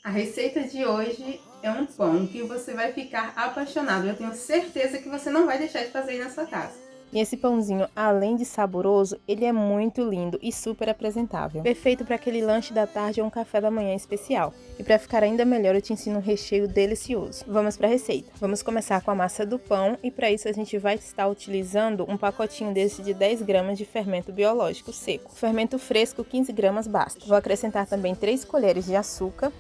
A receita de hoje é um pão que você vai ficar apaixonado. Eu tenho certeza que você não vai deixar de fazer aí na sua casa. E esse pãozinho, além de saboroso, ele é muito lindo e super apresentável. Perfeito para aquele lanche da tarde ou um café da manhã especial. E para ficar ainda melhor, eu te ensino um recheio delicioso. Vamos para a receita. Vamos começar com a massa do pão e para isso a gente vai estar utilizando um pacotinho desse de 10 gramas de fermento biológico seco. Fermento fresco, 15 gramas basta. Vou acrescentar também 3 colheres de açúcar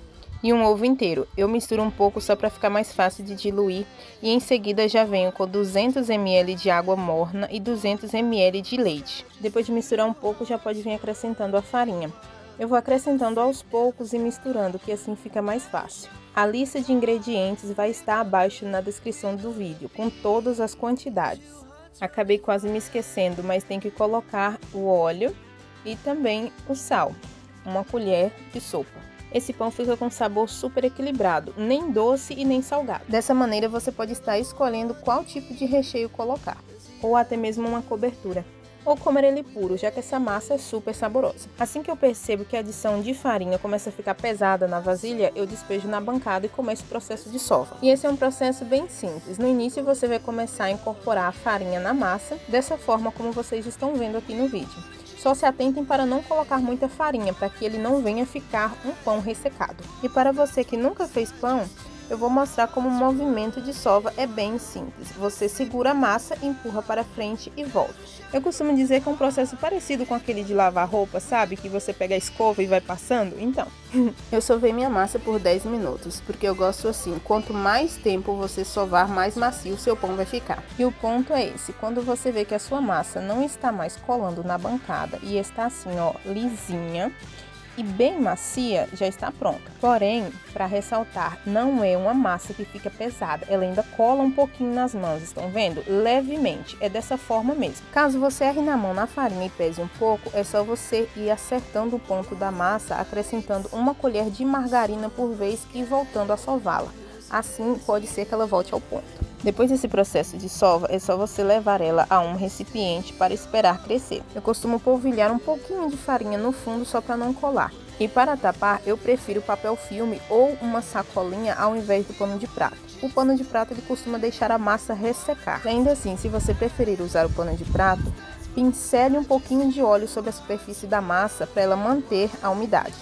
e um ovo inteiro. Eu misturo um pouco só para ficar mais fácil de diluir e em seguida já venho com 200 ml de água morna e 200 ml de leite. Depois de misturar um pouco já pode vir acrescentando a farinha. Eu vou acrescentando aos poucos e misturando, que assim fica mais fácil. A lista de ingredientes vai estar abaixo na descrição do vídeo, com todas as quantidades. Acabei quase me esquecendo, mas tem que colocar o óleo e também o sal, uma colher de sopa. Esse pão fica com sabor super equilibrado, nem doce e nem salgado. Dessa maneira você pode estar escolhendo qual tipo de recheio colocar, ou até mesmo uma cobertura, ou comer ele puro, já que essa massa é super saborosa. Assim que eu percebo que a adição de farinha começa a ficar pesada na vasilha, eu despejo na bancada e começo o processo de sova. E esse é um processo bem simples. No início você vai começar a incorporar a farinha na massa, dessa forma como vocês estão vendo aqui no vídeo. Só se atentem para não colocar muita farinha, para que ele não venha ficar um pão ressecado. E para você que nunca fez pão, eu vou mostrar como o movimento de sova é bem simples. Você segura a massa, empurra para frente e volta. Eu costumo dizer que é um processo parecido com aquele de lavar roupa, sabe? Que você pega a escova e vai passando. Então, eu sovei minha massa por 10 minutos, porque eu gosto assim. Quanto mais tempo você sovar, mais macio o seu pão vai ficar. E o ponto é esse: quando você vê que a sua massa não está mais colando na bancada e está assim, ó, lisinha e bem macia, já está pronta. Porém, para ressaltar, não é uma massa que fica pesada, ela ainda cola um pouquinho nas mãos, estão vendo? Levemente, é dessa forma mesmo. Caso você erre na mão na farinha e pese um pouco, é só você ir acertando o ponto da massa, acrescentando uma colher de margarina por vez e voltando a sová-la. Assim, pode ser que ela volte ao ponto. Depois desse processo de sova, é só você levar ela a um recipiente para esperar crescer. Eu costumo polvilhar um pouquinho de farinha no fundo só para não colar. E para tapar, eu prefiro papel filme ou uma sacolinha ao invés do pano de prato. O pano de prato ele costuma deixar a massa ressecar. Ainda assim, se você preferir usar o pano de prato, pincele um pouquinho de óleo sobre a superfície da massa para ela manter a umidade.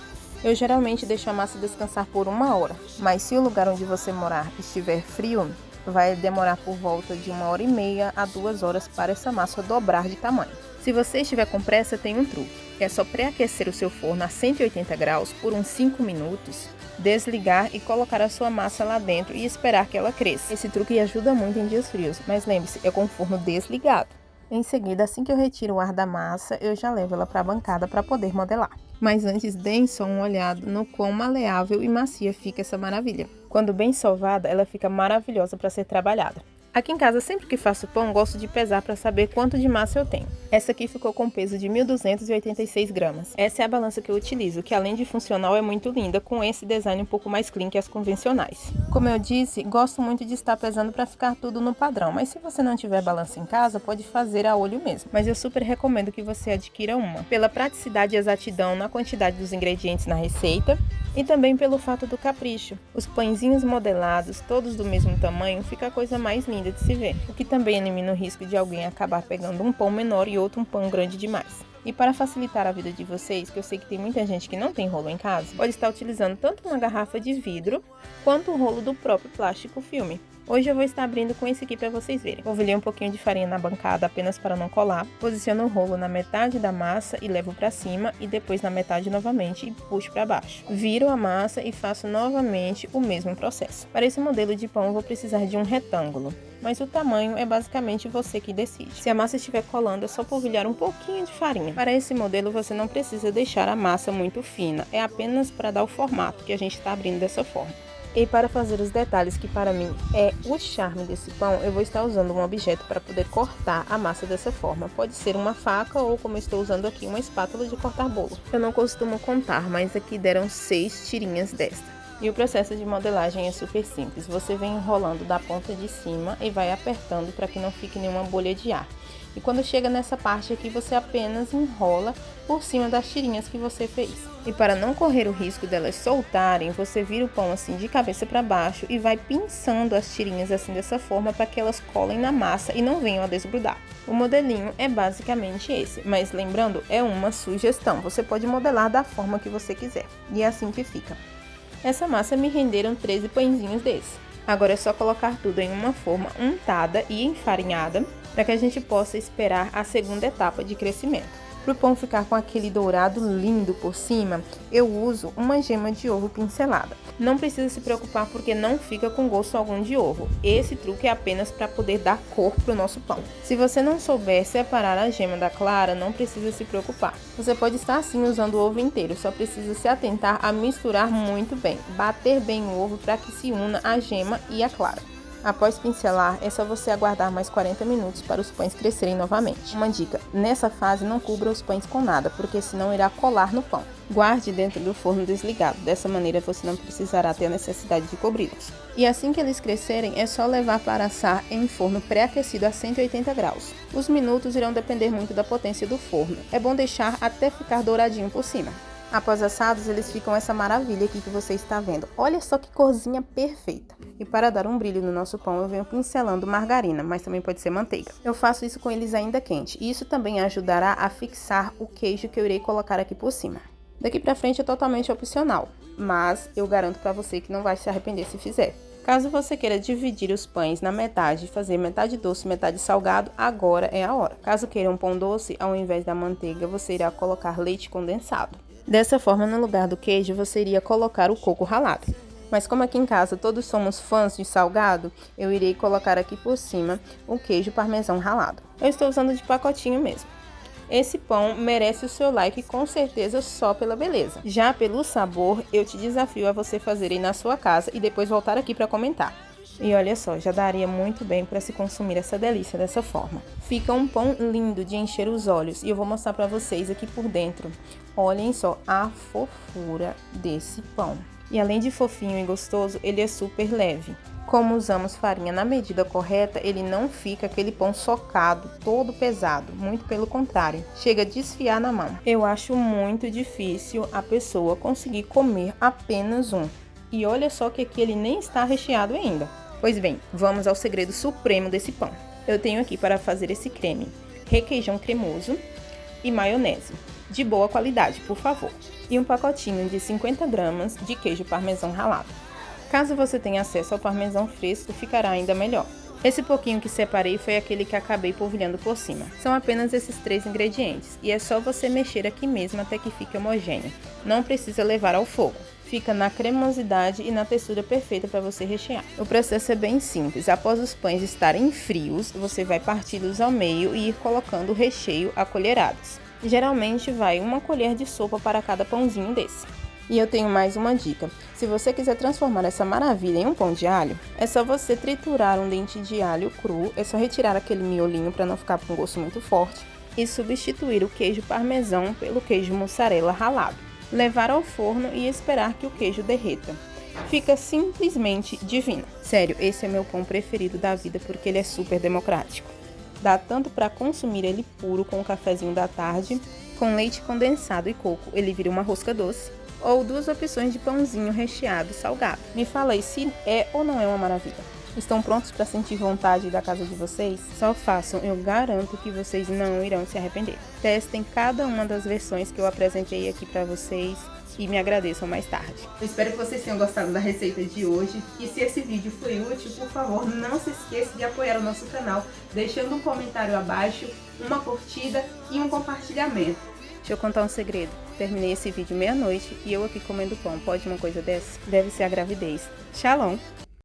Eu geralmente deixo a massa descansar por 1 hora, mas se o lugar onde você morar estiver frio, vai demorar por volta de 1h30 a 2 horas para essa massa dobrar de tamanho. Se você estiver com pressa, tem um truque. É só pré-aquecer o seu forno a 180 graus por uns 5 minutos, desligar e colocar a sua massa lá dentro e esperar que ela cresça. Esse truque ajuda muito em dias frios, mas lembre-se, é com o forno desligado. Em seguida, assim que eu retiro o ar da massa, eu já levo ela para a bancada para poder modelar. Mas antes, deem só uma olhada no quão maleável e macia fica essa maravilha. Quando bem sovada, ela fica maravilhosa para ser trabalhada. Aqui em casa, sempre que faço pão, gosto de pesar para saber quanto de massa eu tenho. Essa aqui ficou com peso de 1.286 gramas. Essa é a balança que eu utilizo, que além de funcional é muito linda, com esse design um pouco mais clean que as convencionais. Como eu disse, gosto muito de estar pesando para ficar tudo no padrão, mas se você não tiver balança em casa, pode fazer a olho mesmo. Mas eu super recomendo que você adquira uma, pela praticidade e exatidão na quantidade dos ingredientes na receita, e também pelo fato do capricho. Os pãezinhos modelados, todos do mesmo tamanho, fica a coisa mais linda de se ver, o que também elimina o risco de alguém acabar pegando um pão menor e outro um pão grande demais. E para facilitar a vida de vocês, que eu sei que tem muita gente que não tem rolo em casa, pode estar utilizando tanto uma garrafa de vidro, quanto o rolo do próprio plástico filme. Hoje eu vou estar abrindo com esse aqui para vocês verem. Polvilhei um pouquinho de farinha na bancada apenas para não colar. Posiciono o rolo na metade da massa e levo para cima e depois na metade novamente e puxo para baixo. Viro a massa e faço novamente o mesmo processo. Para esse modelo de pão eu vou precisar de um retângulo, mas o tamanho é basicamente você que decide. Se a massa estiver colando, é só polvilhar um pouquinho de farinha. Para esse modelo você não precisa deixar a massa muito fina, é apenas para dar o formato que a gente está abrindo dessa forma. E para fazer os detalhes que para mim é o charme desse pão, eu vou estar usando um objeto para poder cortar a massa dessa forma. Pode ser uma faca ou, como eu estou usando aqui, uma espátula de cortar bolo. Eu não costumo contar, mas aqui deram 6 tirinhas desta. E o processo de modelagem é super simples. Você vem enrolando da ponta de cima e vai apertando para que não fique nenhuma bolha de ar. E quando chega nessa parte aqui, você apenas enrola por cima das tirinhas que você fez. E para não correr o risco delas soltarem, você vira o pão assim de cabeça para baixo e vai pinçando as tirinhas assim dessa forma para que elas colem na massa e não venham a desgrudar. O modelinho é basicamente esse, mas lembrando, é uma sugestão. Você pode modelar da forma que você quiser. E é assim que fica. Essa massa me renderam 13 pãezinhos desses. Agora é só colocar tudo em uma forma untada e enfarinhada para que a gente possa esperar a segunda etapa de crescimento. Para o pão ficar com aquele dourado lindo por cima, eu uso uma gema de ovo pincelada. Não precisa se preocupar porque não fica com gosto algum de ovo. Esse truque é apenas para poder dar cor para o nosso pão. Se você não souber separar a gema da clara, não precisa se preocupar. Você pode estar sim usando o ovo inteiro, só precisa se atentar a misturar muito bem. Bater bem o ovo para que se una a gema e a clara. Após pincelar, é só você aguardar mais 40 minutos para os pães crescerem novamente. Uma dica, nessa fase não cubra os pães com nada, porque senão irá colar no pão. Guarde dentro do forno desligado, dessa maneira você não precisará ter a necessidade de cobri-los. E assim que eles crescerem, é só levar para assar em forno pré-aquecido a 180 graus. Os minutos irão depender muito da potência do forno, é bom deixar até ficar douradinho por cima. Após assados, eles ficam essa maravilha aqui que você está vendo. Olha só que corzinha perfeita. E para dar um brilho no nosso pão, eu venho pincelando margarina, mas também pode ser manteiga. Eu faço isso com eles ainda quente, e isso também ajudará a fixar o queijo que eu irei colocar aqui por cima. Daqui pra frente é totalmente opcional, mas eu garanto para você que não vai se arrepender se fizer. Caso você queira dividir os pães na metade e fazer metade doce e metade salgado, agora é a hora. Caso queira um pão doce, ao invés da manteiga, você irá colocar leite condensado. Dessa forma, no lugar do queijo, você iria colocar o coco ralado. Mas como aqui em casa todos somos fãs de salgado, eu irei colocar aqui por cima o queijo parmesão ralado. Eu estou usando de pacotinho mesmo. Esse pão merece o seu like com certeza só pela beleza. Já pelo sabor, eu te desafio a você fazer aí na sua casa e depois voltar aqui para comentar. E olha só, já daria muito bem para se consumir essa delícia dessa forma. Fica um pão lindo de encher os olhos e eu vou mostrar para vocês aqui por dentro. Olhem só a fofura desse pão. E além de fofinho e gostoso, ele é super leve. Como usamos farinha na medida correta, ele não fica aquele pão socado, todo pesado. Muito pelo contrário, chega a desfiar na mão. Eu acho muito difícil a pessoa conseguir comer apenas um. E olha só que aqui ele nem está recheado ainda. Pois bem, vamos ao segredo supremo desse pão. Eu tenho aqui para fazer esse creme requeijão cremoso e maionese. De boa qualidade, por favor. E um pacotinho de 50 gramas de queijo parmesão ralado. Caso você tenha acesso ao parmesão fresco, ficará ainda melhor. Esse pouquinho que separei foi aquele que acabei polvilhando por cima. São apenas esses 3 ingredientes e é só você mexer aqui mesmo até que fique homogêneo. Não precisa levar ao fogo. Fica na cremosidade e na textura perfeita para você rechear. O processo é bem simples. Após os pães estarem frios, você vai parti-los ao meio e ir colocando o recheio a colheradas. Geralmente vai 1 colher de sopa para cada pãozinho desse. E eu tenho mais uma dica. Se você quiser transformar essa maravilha em um pão de alho, é só você triturar um dente de alho cru, é só retirar aquele miolinho para não ficar com gosto muito forte e substituir o queijo parmesão pelo queijo mussarela ralado. Levar ao forno e esperar que o queijo derreta. Fica simplesmente divino. Sério, esse é meu pão preferido da vida porque ele é super democrático. Dá tanto para consumir ele puro com o cafezinho da tarde, com leite condensado e coco, ele vira uma rosca doce, ou 2 opções de pãozinho recheado salgado. Me fala aí se é ou não é uma maravilha. Estão prontos para sentir vontade da casa de vocês? Só façam, eu garanto que vocês não irão se arrepender. Testem cada uma das versões que eu apresentei aqui para vocês e me agradeçam mais tarde. Eu espero que vocês tenham gostado da receita de hoje e se esse vídeo foi útil, por favor, não se esqueça de apoiar o nosso canal, deixando um comentário abaixo, uma curtida e um compartilhamento. Deixa eu contar um segredo. Terminei esse vídeo meia-noite e eu aqui comendo pão. Pode uma coisa dessa? Deve ser a gravidez. Shalom!